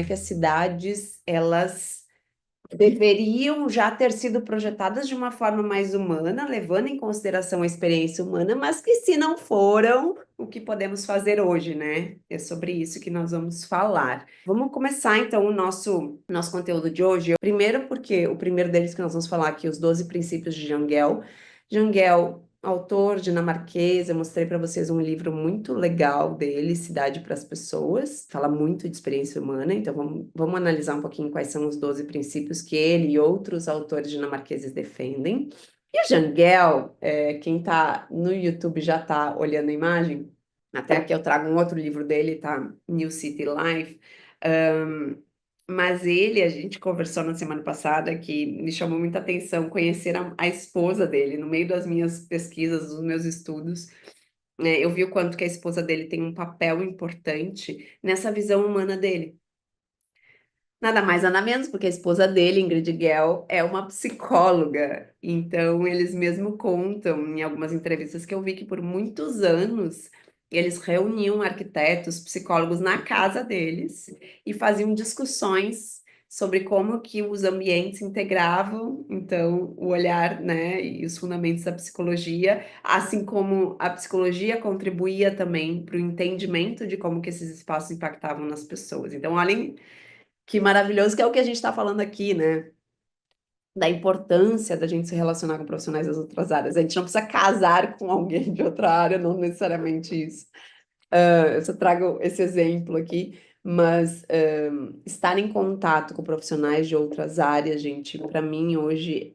é que as cidades, elas deveriam já ter sido projetadas de uma forma mais humana, levando em consideração a experiência humana, mas que se não foram, o que podemos fazer hoje, né? É sobre isso que nós vamos falar. Vamos começar então o nosso conteúdo de hoje. Primeiro, porque o primeiro deles que nós vamos falar aqui, os 12 princípios de Jangel. Jangel, autor dinamarquês, eu mostrei para vocês um livro muito legal dele, Cidade para as Pessoas, fala muito de experiência humana, então vamos analisar um pouquinho quais são os 12 princípios que ele e outros autores dinamarqueses defendem. E o Jangel, quem está no YouTube já está olhando a imagem, até aqui eu trago um outro livro dele, tá? New City Life. Mas ele, a gente conversou na semana passada que me chamou muita atenção conhecer a esposa dele. No meio das minhas pesquisas, dos meus estudos, né, eu vi o quanto que a esposa dele tem um papel importante nessa visão humana dele. Nada mais, nada menos, porque a esposa dele, Ingrid Guell, é uma psicóloga. Então, eles mesmo contam em algumas entrevistas que eu vi que por muitos anos eles reuniam arquitetos, psicólogos na casa deles e faziam discussões sobre como que os ambientes integravam, então, o olhar, né, e os fundamentos da psicologia, assim como a psicologia contribuía também para o entendimento de como que esses espaços impactavam nas pessoas. Então, além que maravilhoso, que é o que a gente está falando aqui, né? Da importância da gente se relacionar com profissionais das outras áreas. A gente não precisa casar com alguém de outra área, não necessariamente isso. Eu só trago esse exemplo aqui, mas estar em contato com profissionais de outras áreas, gente, para mim hoje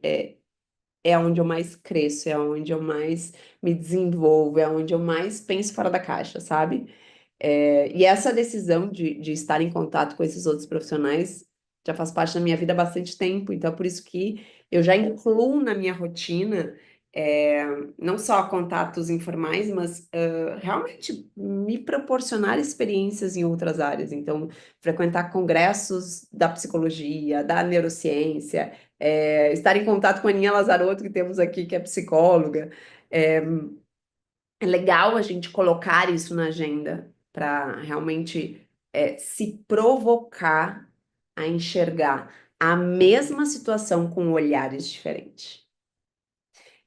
é onde eu mais cresço, é onde eu mais me desenvolvo, é onde eu mais penso fora da caixa, sabe? E essa decisão de estar em contato com esses outros profissionais já faz parte da minha vida há bastante tempo, então é por isso que eu já incluo na minha rotina é, não só contatos informais, mas realmente me proporcionar experiências em outras áreas. Então, frequentar congressos da psicologia, da neurociência, estar em contato com a Aninha Lazarotto, que temos aqui, que é psicóloga. É, é legal a gente colocar isso na agenda para realmente se provocar a enxergar a mesma situação com olhares diferentes.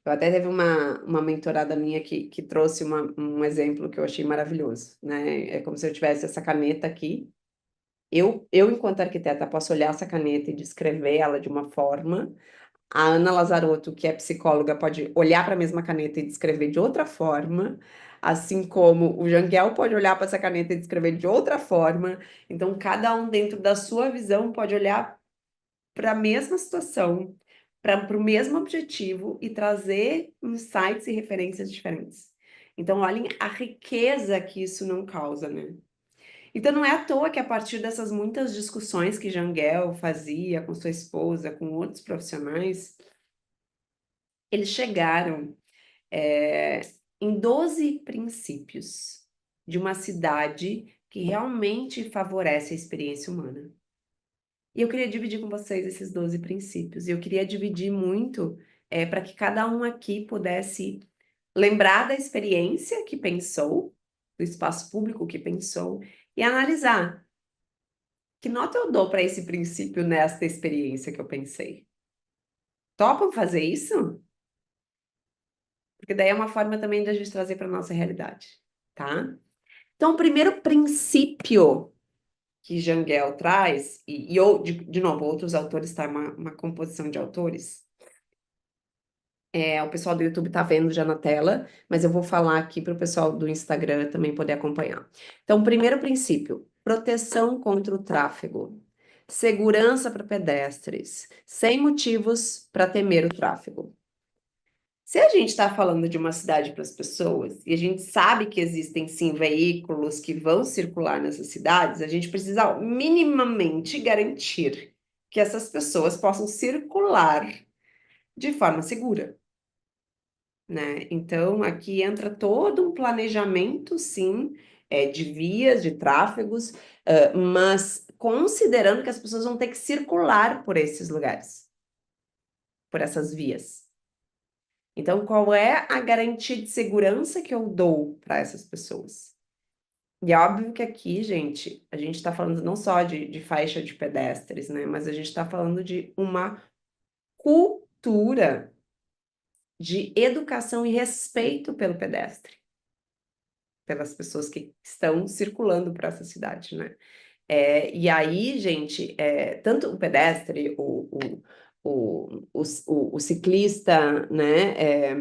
Eu até teve uma mentorada minha que trouxe um exemplo que eu achei maravilhoso, né? É como se eu tivesse essa caneta aqui. Enquanto arquiteta, posso olhar essa caneta e descrever ela de uma forma. A Ana Lazarotto, que é psicóloga, pode olhar para a mesma caneta e descrever de outra forma, assim como o Jangel pode olhar para essa caneta e descrever de outra forma. Então, cada um dentro da sua visão pode olhar para a mesma situação, para o mesmo objetivo e trazer insights e referências diferentes. Então, olhem a riqueza que isso não causa, né? Então, não é à toa que a partir dessas muitas discussões que Jangel fazia com sua esposa, com outros profissionais, eles chegaram é, em 12 princípios de uma cidade que realmente favorece a experiência humana. E eu queria dividir com vocês esses 12 princípios. E eu queria dividir muito para que cada um aqui pudesse lembrar da experiência que pensou, do espaço público que pensou, e analisar que nota eu dou para esse princípio nesta experiência que eu pensei. Topam fazer isso? Porque daí é uma forma também de a gente trazer para a nossa realidade, tá? Então, o primeiro princípio que Jangel traz, de novo, outros autores, tá? Uma composição de autores. O pessoal do YouTube tá vendo já na tela, mas eu vou falar aqui para o pessoal do Instagram também poder acompanhar. Então, primeiro princípio, proteção contra o tráfego. Segurança para pedestres, sem motivos para temer o tráfego. Se a gente está falando de uma cidade para as pessoas, e a gente sabe que existem sim veículos que vão circular nessas cidades, a gente precisa minimamente garantir que essas pessoas possam circular de forma segura, né? Então, aqui entra todo um planejamento, sim, de vias, de tráfegos, mas considerando que as pessoas vão ter que circular por esses lugares, por essas vias. Então, qual é a garantia de segurança que eu dou para essas pessoas? E é óbvio que aqui, gente, a gente está falando não só de faixa de pedestres, né? Mas a gente está falando de uma cultura de educação e respeito pelo pedestre, pelas pessoas que estão circulando por essa cidade, né? E aí, gente, tanto o pedestre, o ciclista, né?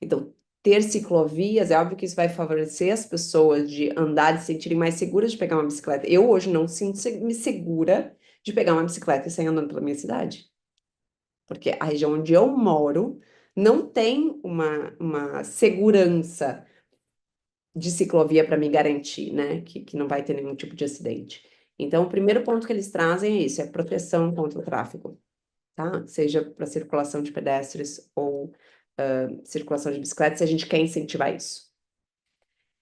Então, ter ciclovias, é óbvio que isso vai favorecer as pessoas de andar e se sentirem mais seguras de pegar uma bicicleta. Eu hoje não sinto me segura de pegar uma bicicleta e sair andando pela minha cidade, porque a região onde eu moro não tem uma segurança de ciclovia para me garantir, né, que não vai ter nenhum tipo de acidente. Então, o primeiro ponto que eles trazem é isso, é proteção contra o tráfego, tá? Seja para circulação de pedestres ou circulação de bicicletas, se a gente quer incentivar isso.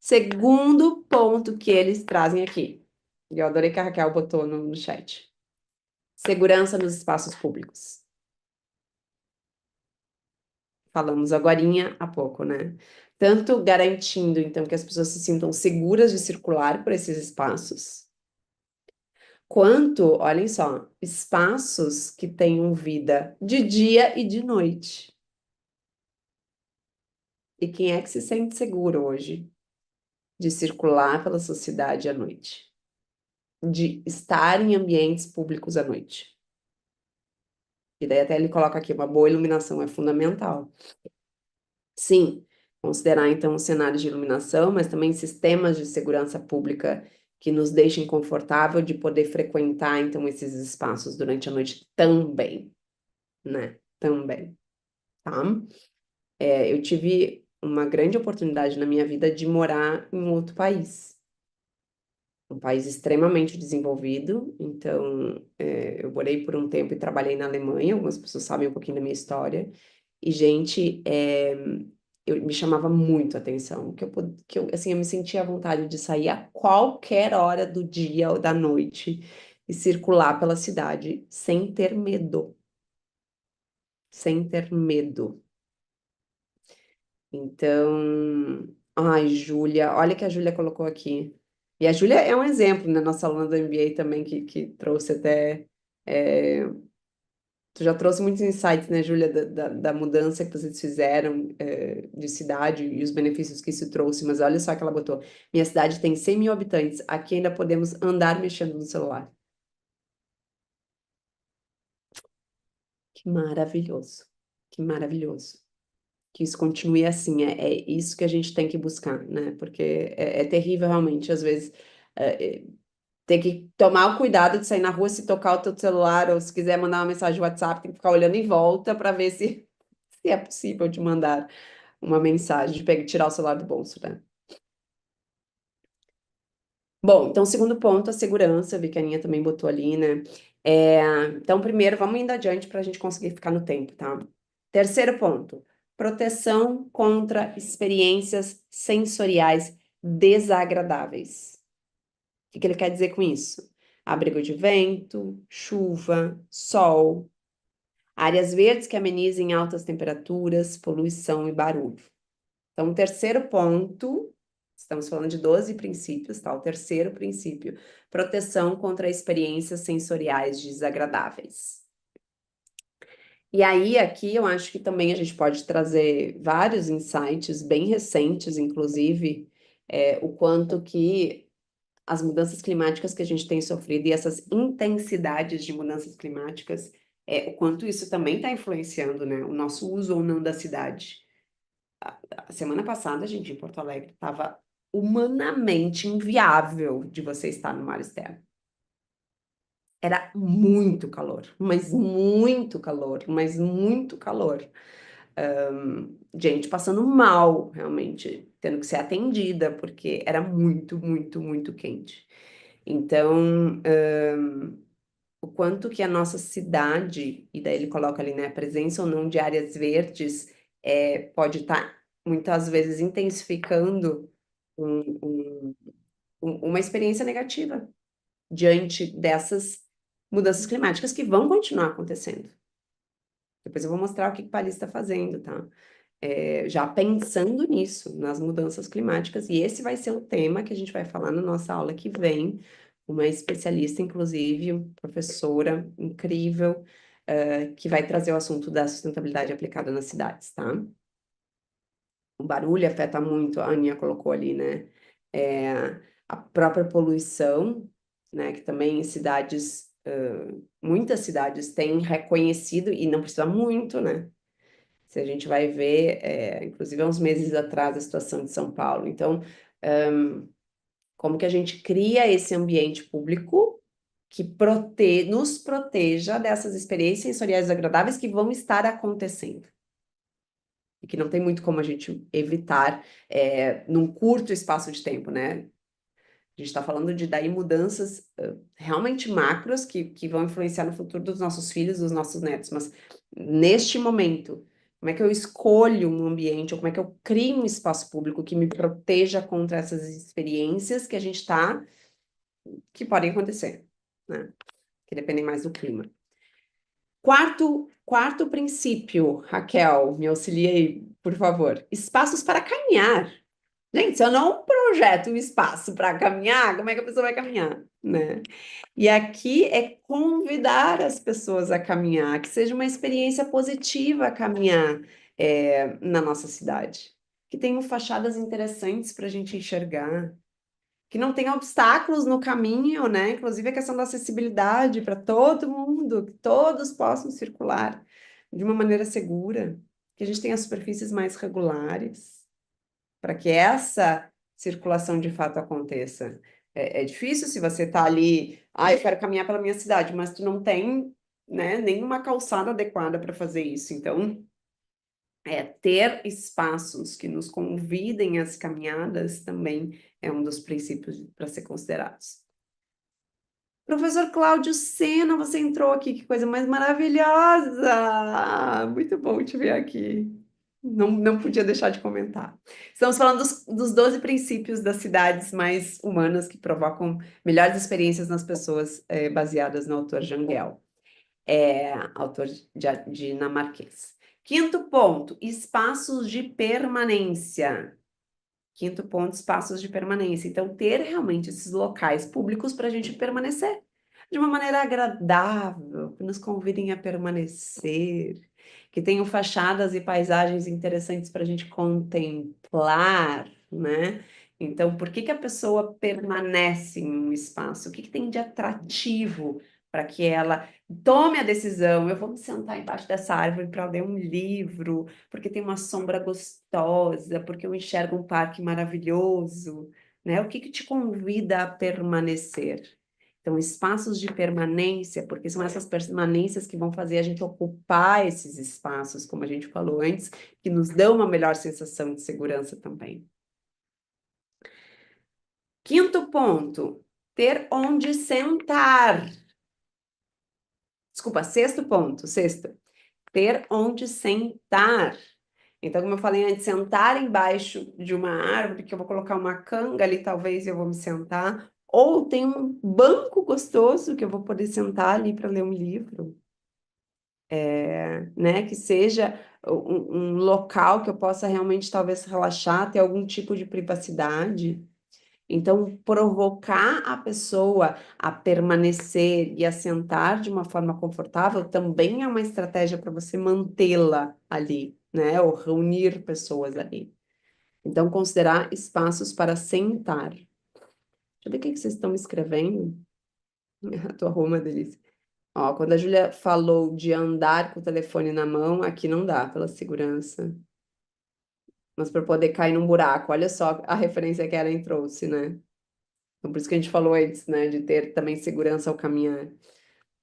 Segundo ponto que eles trazem aqui, e eu adorei que a Raquel botou no chat. Segurança nos espaços públicos. Falamos agorinha há pouco, né? Tanto garantindo, então, que as pessoas se sintam seguras de circular por esses espaços, quanto, olhem só, espaços que tenham vida de dia e de noite. E quem é que se sente seguro hoje de circular pela sociedade à noite? De estar em ambientes públicos à noite? E daí até ele coloca aqui, uma boa iluminação é fundamental. Sim, considerar então os cenários de iluminação, mas também sistemas de segurança pública que nos deixem confortável de poder frequentar então esses espaços durante a noite também, né? Também, tá? Eu tive uma grande oportunidade na minha vida de morar em outro país, um país extremamente desenvolvido. Então, eu morei por um tempo e trabalhei na Alemanha. Algumas pessoas sabem um pouquinho da minha história. E, gente, me chamava muito a atenção, assim, eu me sentia à vontade de sair a qualquer hora do dia ou da noite e circular pela cidade sem ter medo, sem ter medo. Então, ai, Júlia, olha o que a Júlia colocou aqui. E a Júlia é um exemplo, né? Nossa aluna do MBA também, que trouxe até. é, Tu já trouxe muitos insights, né, Júlia, da mudança que vocês fizeram, de cidade e os benefícios que isso trouxe. Mas olha só que ela botou: minha cidade tem 100 mil habitantes, aqui ainda podemos andar mexendo no celular. Que maravilhoso, que maravilhoso. Que isso continue assim, é isso que a gente tem que buscar, né? Porque é terrível realmente, às vezes, ter que tomar o cuidado de sair na rua, se tocar o teu celular, ou se quiser mandar uma mensagem no WhatsApp, tem que ficar olhando em volta para ver se é possível de mandar uma mensagem, de pegar, tirar o celular do bolso, né? Bom, então, segundo ponto, a segurança, eu vi que a Aninha também botou ali, né? Então, primeiro, vamos indo adiante para a gente conseguir ficar no tempo, tá? Terceiro ponto, proteção contra experiências sensoriais desagradáveis. O que ele quer dizer com isso? Abrigo de vento, chuva, sol, áreas verdes que amenizem altas temperaturas, poluição e barulho. Então, o terceiro ponto, estamos falando de 12 princípios, tá? O terceiro princípio, proteção contra experiências sensoriais desagradáveis. E aí, aqui, eu acho que também a gente pode trazer vários insights bem recentes, inclusive, o quanto que as mudanças climáticas que a gente tem sofrido e essas intensidades de mudanças climáticas, o quanto isso também está influenciando, né, o nosso uso ou não da cidade. A semana passada, gente, em Porto Alegre, estava humanamente inviável de você estar no mar externo. Era muito calor, mas muito calor, mas muito calor. Gente passando mal, realmente, tendo que ser atendida, porque era muito, muito, muito quente. Então, o quanto que a nossa cidade, e daí ele coloca ali, né, a presença ou não de áreas verdes, pode estar muitas vezes intensificando um- um- uma experiência negativa diante dessas mudanças climáticas que vão continuar acontecendo. Depois eu vou mostrar o que o Paris está fazendo, tá? já pensando nisso, nas mudanças climáticas, e esse vai ser o tema que a gente vai falar na nossa aula que vem, uma especialista, inclusive, professora incrível, que vai trazer o assunto da sustentabilidade aplicada nas cidades, tá? O barulho afeta muito, a Aninha colocou ali, né? É, a própria poluição, né? Que também em cidades, muitas cidades têm reconhecido, e não precisa muito, né? Se a gente vai ver, inclusive há uns meses atrás, a situação de São Paulo. Então, como que a gente cria esse ambiente público que nos proteja dessas experiências sensoriais agradáveis que vão estar acontecendo? E que não tem muito como a gente evitar num curto espaço de tempo, né? A gente está falando de daí mudanças realmente macros que vão influenciar no futuro dos nossos filhos, dos nossos netos. Mas neste momento, como é que eu escolho um ambiente, ou como é que eu crio um espaço público que me proteja contra essas experiências que a gente está, que podem acontecer, né? Que dependem mais do clima. Quarto princípio, Raquel, me auxilie aí, por favor. Espaços para caminhar. Gente, se eu não projeto um espaço para caminhar, como é que a pessoa vai caminhar, né? E aqui é convidar as pessoas a caminhar, que seja uma experiência positiva caminhar na nossa cidade, que tenham fachadas interessantes para a gente enxergar, que não tenha obstáculos no caminho, né? Inclusive a questão da acessibilidade para todo mundo, que todos possam circular de uma maneira segura, que a gente tenha superfícies mais regulares para que essa circulação de fato aconteça. É difícil se você está ali, eu quero caminhar pela minha cidade, mas tu não tem, né, nenhuma calçada adequada para fazer isso. Então, ter espaços que nos convidem às caminhadas também é um dos princípios para ser considerados. Professor Cláudio Sena, você entrou aqui, que coisa mais maravilhosa! Muito bom te ver aqui. Não podia deixar de comentar. Estamos falando dos 12 princípios das cidades mais humanas que provocam melhores experiências nas pessoas, baseadas no autor Jangel, autor dinamarquês. Quinto ponto, espaços de permanência. Quinto ponto, espaços de permanência. Então, ter realmente esses locais públicos para a gente permanecer de uma maneira agradável, que nos convidem a permanecer, que tenham fachadas e paisagens interessantes para a gente contemplar, né? Então, por que que a pessoa permanece em um espaço? O que que tem de atrativo para que ela tome a decisão? Eu vou me sentar embaixo dessa árvore para ler um livro, porque tem uma sombra gostosa, porque eu enxergo um parque maravilhoso, né? O que que te convida a permanecer? Então, espaços de permanência, porque são essas permanências que vão fazer a gente ocupar esses espaços, como a gente falou antes, que nos dão uma melhor sensação de segurança também. Quinto ponto, ter onde sentar. Desculpa, sexto, ter onde sentar. Então, como eu falei antes, sentar embaixo de uma árvore, que eu vou colocar uma canga ali, talvez eu vou me sentar, ou tem um banco gostoso que eu vou poder sentar ali para ler um livro, né? Que seja um local que eu possa realmente talvez relaxar, ter algum tipo de privacidade. Então, provocar a pessoa a permanecer e a sentar de uma forma confortável também é uma estratégia para você mantê-la ali, né? Ou reunir pessoas ali. Então, considerar espaços para sentar. Deixa eu ver o que que vocês estão escrevendo. A tua rua é uma delícia. Ó, quando a Júlia falou de andar com o telefone na mão, aqui não dá, pela segurança. Mas para poder cair num buraco. Olha só a referência que a Ellen trouxe, né? Então, por isso que a gente falou antes, né, de ter também segurança ao caminhar.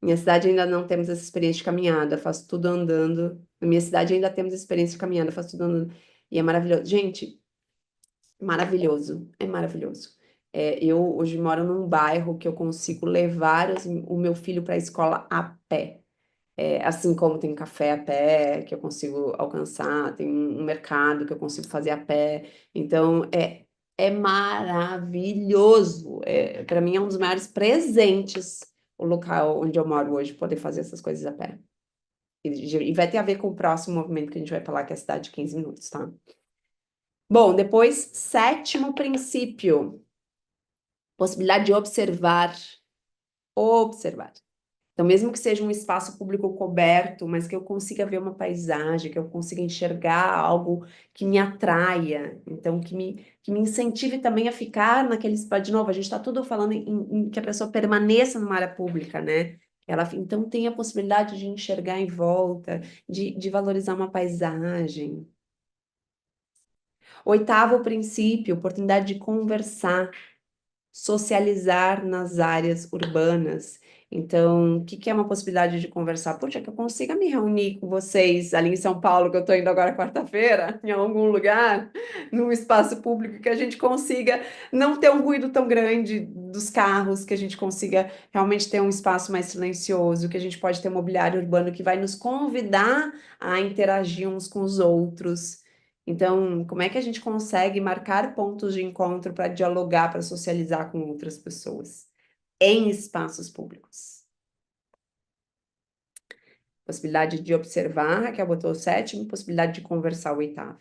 Minha cidade ainda não temos essa experiência de caminhada, faço tudo andando. Na minha cidade ainda temos experiência de caminhada, faço tudo andando. E é maravilhoso. Gente, maravilhoso, é maravilhoso. Eu hoje moro num bairro que eu consigo levar o meu filho para a escola a pé. Assim como tem café a pé que eu consigo alcançar, tem um mercado que eu consigo fazer a pé. Então, é maravilhoso. Para mim, é um dos maiores presentes o local onde eu moro hoje, poder fazer essas coisas a pé. E vai ter a ver com o próximo movimento que a gente vai falar, que é a cidade de 15 minutos, tá? Bom, depois, sétimo princípio, possibilidade de observar. Observar. Então, mesmo que seja um espaço público coberto, mas que eu consiga ver uma paisagem, que eu consiga enxergar algo que me atraia, então que me incentive também a ficar naquele espaço. De novo, a gente está tudo falando em que a pessoa permaneça numa área pública, né? Ela, então, tem a possibilidade de enxergar em volta, de valorizar uma paisagem. Oitavo princípio, oportunidade de conversar, socializar nas áreas urbanas. Então, o que que é uma possibilidade de conversar? Poxa, que eu consiga me reunir com vocês ali em São Paulo, que eu estou indo agora quarta-feira, em algum lugar, num espaço público, que a gente consiga não ter um ruído tão grande dos carros, que a gente consiga realmente ter um espaço mais silencioso, que a gente pode ter mobiliário urbano que vai nos convidar a interagir uns com os outros. Então, como é que a gente consegue marcar pontos de encontro para dialogar, para socializar com outras pessoas em espaços públicos? Possibilidade de observar, Raquel botou o sétimo, possibilidade de conversar o oitavo.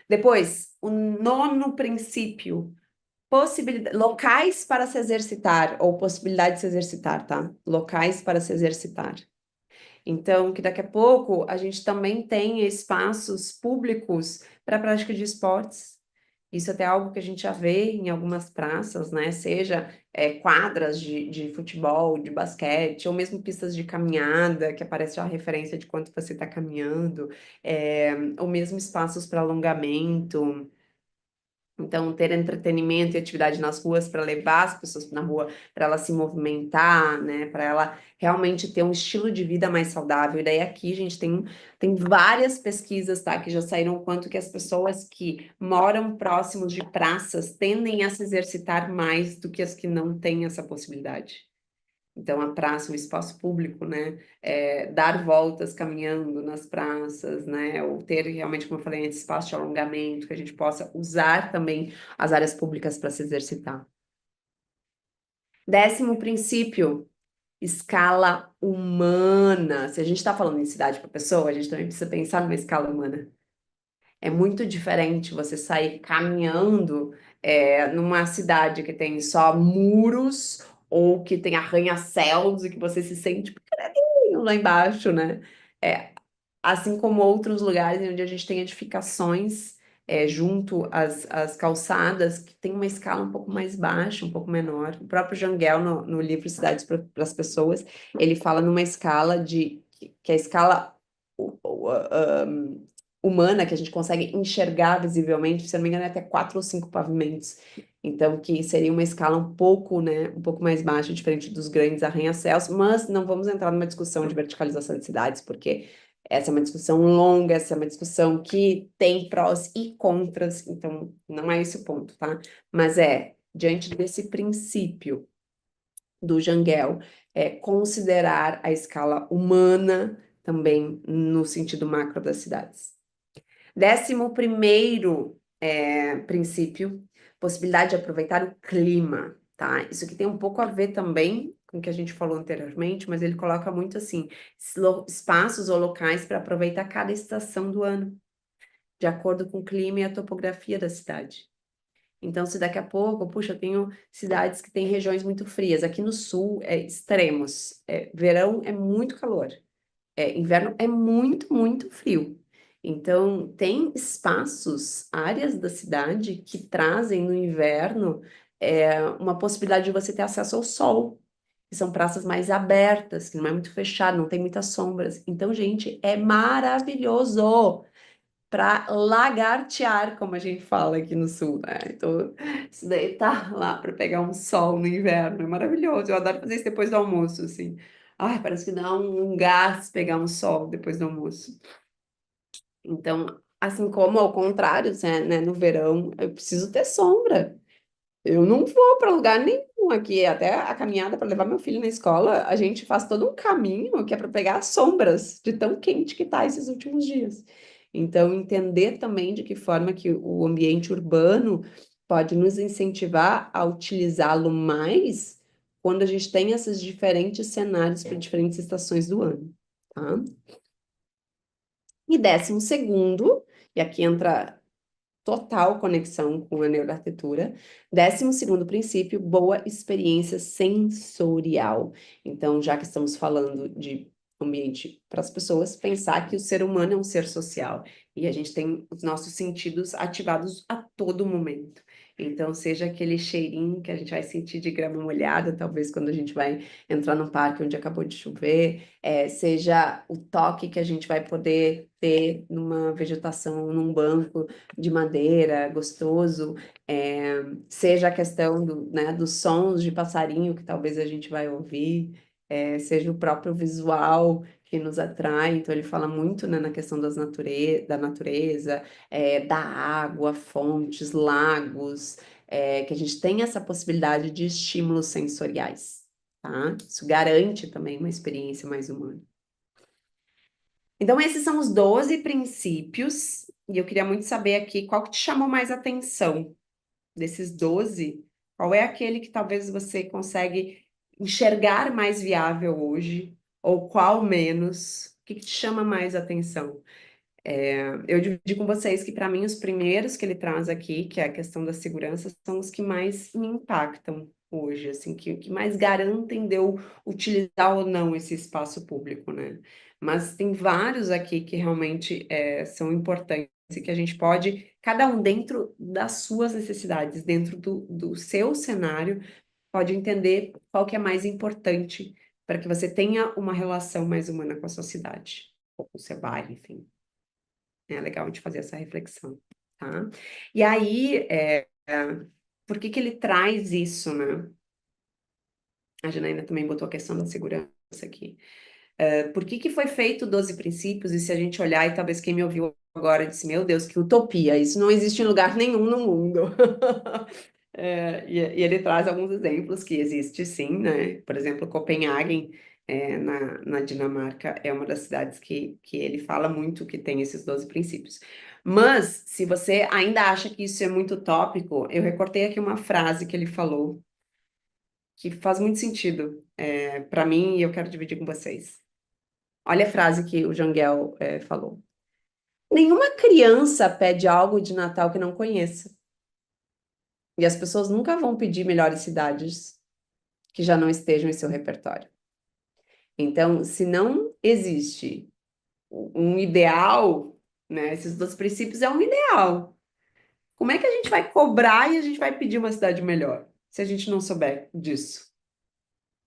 Depois, o nono princípio, possibilidade, locais para se exercitar, ou possibilidade de se exercitar, tá? Locais para se exercitar. Então, que daqui a pouco a gente também tem espaços públicos para a prática de esportes. Isso até é algo que a gente já vê em algumas praças, né? Seja quadras de futebol, de basquete, ou mesmo pistas de caminhada, que aparece a referência de quanto você está caminhando, ou mesmo espaços para alongamento. Então, ter entretenimento e atividade nas ruas para levar as pessoas na rua, para ela se movimentar, né? Para ela realmente ter um estilo de vida mais saudável. E daí aqui, gente, tem várias pesquisas, tá? Que já saíram o quanto que as pessoas que moram próximos de praças tendem a se exercitar mais do que as que não têm essa possibilidade. Então, a praça, um espaço público, né? Dar voltas caminhando nas praças, né? Ou ter realmente, como eu falei, esse espaço de alongamento, que a gente possa usar também as áreas públicas para se exercitar. Décimo princípio, escala humana. Se a gente está falando em cidade para pessoa, a gente também precisa pensar numa escala humana. É muito diferente você sair caminhando numa cidade que tem só muros ou que tem arranha-céus e que você se sente pequenininho lá embaixo, né? É, assim como outros lugares onde a gente tem edificações junto às calçadas que tem uma escala um pouco mais baixa, um pouco menor. O próprio Jangel, no livro Cidades para as Pessoas, ele fala numa escala que é a escala humana, que a gente consegue enxergar visivelmente, se não me engano, é até 4 ou 5 pavimentos. Então, que seria uma escala um pouco, né, um pouco mais baixa, diferente dos grandes arranha-céus, mas não vamos entrar numa discussão de verticalização de cidades, porque essa é uma discussão longa, essa é uma discussão que tem prós e contras, então não é esse o ponto, tá? Mas diante desse princípio do Jangel, considerar a escala humana também no sentido macro das cidades. 11º princípio, possibilidade de aproveitar o clima, tá? Isso aqui tem um pouco a ver também com o que a gente falou anteriormente, mas ele coloca muito assim, espaços ou locais para aproveitar cada estação do ano, de acordo com o clima e a topografia da cidade. Então, se daqui a pouco, puxa, eu tenho cidades que têm regiões muito frias, aqui no sul extremos, verão é muito calor, inverno é muito, muito frio. Então, tem espaços, áreas da cidade que trazem no inverno uma possibilidade de você ter acesso ao sol, que são praças mais abertas, que não é muito fechado, não tem muitas sombras. Então, gente, é maravilhoso para lagartear, como a gente fala aqui no sul, né? Então, isso daí tá lá para pegar um sol no inverno, é maravilhoso. Eu adoro fazer isso depois do almoço, assim. Ai, parece que dá um gás pegar um sol depois do almoço. Então, assim como ao contrário, né, no verão, eu preciso ter sombra. Eu não vou para lugar nenhum aqui, até a caminhada para levar meu filho na escola, a gente faz todo um caminho que é para pegar as sombras de tão quente que tá esses últimos dias. Então, entender também de que forma que o ambiente urbano pode nos incentivar a utilizá-lo mais quando a gente tem esses diferentes cenários para diferentes estações do ano, tá? E 12º, e aqui entra total conexão com a neuroarquitetura. 12º princípio, boa experiência sensorial. Então, já que estamos falando de ambiente para as pessoas, pensar que o ser humano é um ser social e a gente tem os nossos sentidos ativados a todo momento. Então, seja aquele cheirinho que a gente vai sentir de grama molhada, talvez quando a gente vai entrar num parque onde acabou de chover, seja o toque que a gente vai poder ter numa vegetação, num banco de madeira, gostoso, seja a questão né, dos sons de passarinho que talvez a gente vai ouvir, seja o próprio visual que nos atrai. Então, ele fala muito, né, na questão da natureza, da água, fontes, lagos, que a gente tem essa possibilidade de estímulos sensoriais, tá? Isso garante também uma experiência mais humana. Então, esses são os 12 princípios, e eu queria muito saber aqui qual que te chamou mais atenção desses 12, qual é aquele que talvez você consegue enxergar mais viável hoje, ou qual menos, o que que te chama mais atenção? Eu dividi com vocês que, para mim, os primeiros que ele traz aqui, que é a questão da segurança, são os que mais me impactam hoje, assim, que mais garantem de eu utilizar ou não esse espaço público, né? Mas tem vários aqui que realmente são importantes e que a gente pode, cada um dentro das suas necessidades, dentro do seu cenário, pode entender qual que é mais importante para que você tenha uma relação mais humana com a sua cidade, ou com o seu bairro, enfim. É legal de fazer essa reflexão, tá? E aí, por que que ele traz isso, né? A Janaína também botou a questão da segurança aqui. Por que que foi feito 12 princípios? E se a gente olhar, e talvez quem me ouviu agora disse, meu Deus, que utopia, isso não existe em lugar nenhum no mundo. E ele traz alguns exemplos que existe sim, né? Por exemplo, Copenhagen, na Dinamarca, é uma das cidades que ele fala muito que tem esses 12 princípios. Mas, se você ainda acha que isso é muito utópico, eu recortei aqui uma frase que ele falou, que faz muito sentido, para mim, e eu quero dividir com vocês. Olha a frase que o Jangel falou. Nenhuma criança pede algo de Natal que não conheça. E as pessoas nunca vão pedir melhores cidades que já não estejam em seu repertório. Então, se não existe um ideal, né? Esses 2 princípios é um ideal. Como é que a gente vai cobrar e a gente vai pedir uma cidade melhor, se a gente não souber disso?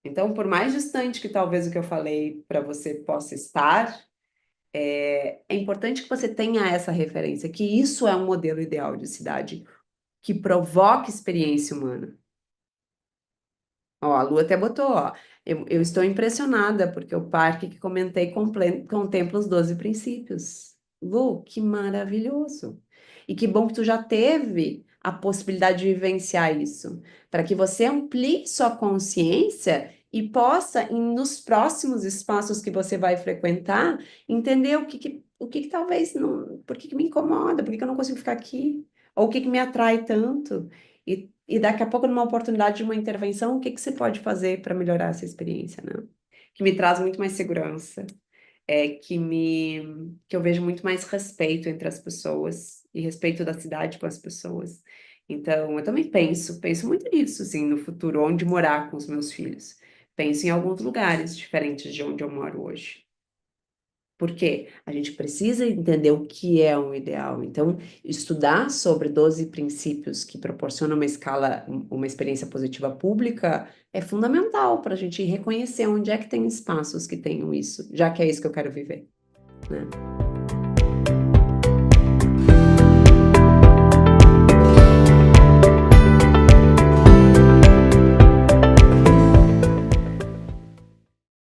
Então, por mais distante que talvez o que eu falei para você possa estar, é importante que você tenha essa referência, que isso é um modelo ideal de cidade que provoque experiência humana. Ó, a Lu até botou, ó. Eu estou impressionada, porque o parque que comentei contempla os 12 princípios. Lu, que maravilhoso. E que bom que tu já teve a possibilidade de vivenciar isso, para que você amplie sua consciência e possa, nos próximos espaços que você vai frequentar, entender o que talvez não, por que me incomoda, por que eu não consigo ficar aqui, ou o que me atrai tanto. E daqui a pouco, numa oportunidade de uma intervenção, o que que você pode fazer para melhorar essa experiência, né? Que me traz muito mais segurança, que eu vejo muito mais respeito entre as pessoas e respeito da cidade com as pessoas. Então, eu também penso muito nisso, assim, no futuro, onde morar com os meus filhos. Penso em alguns lugares diferentes de onde eu moro hoje. Porque a gente precisa entender o que é um ideal. Então, estudar sobre 12 princípios que proporcionam uma experiência positiva pública é fundamental para a gente reconhecer onde é que tem espaços que tenham isso, já que é isso que eu quero viver, né?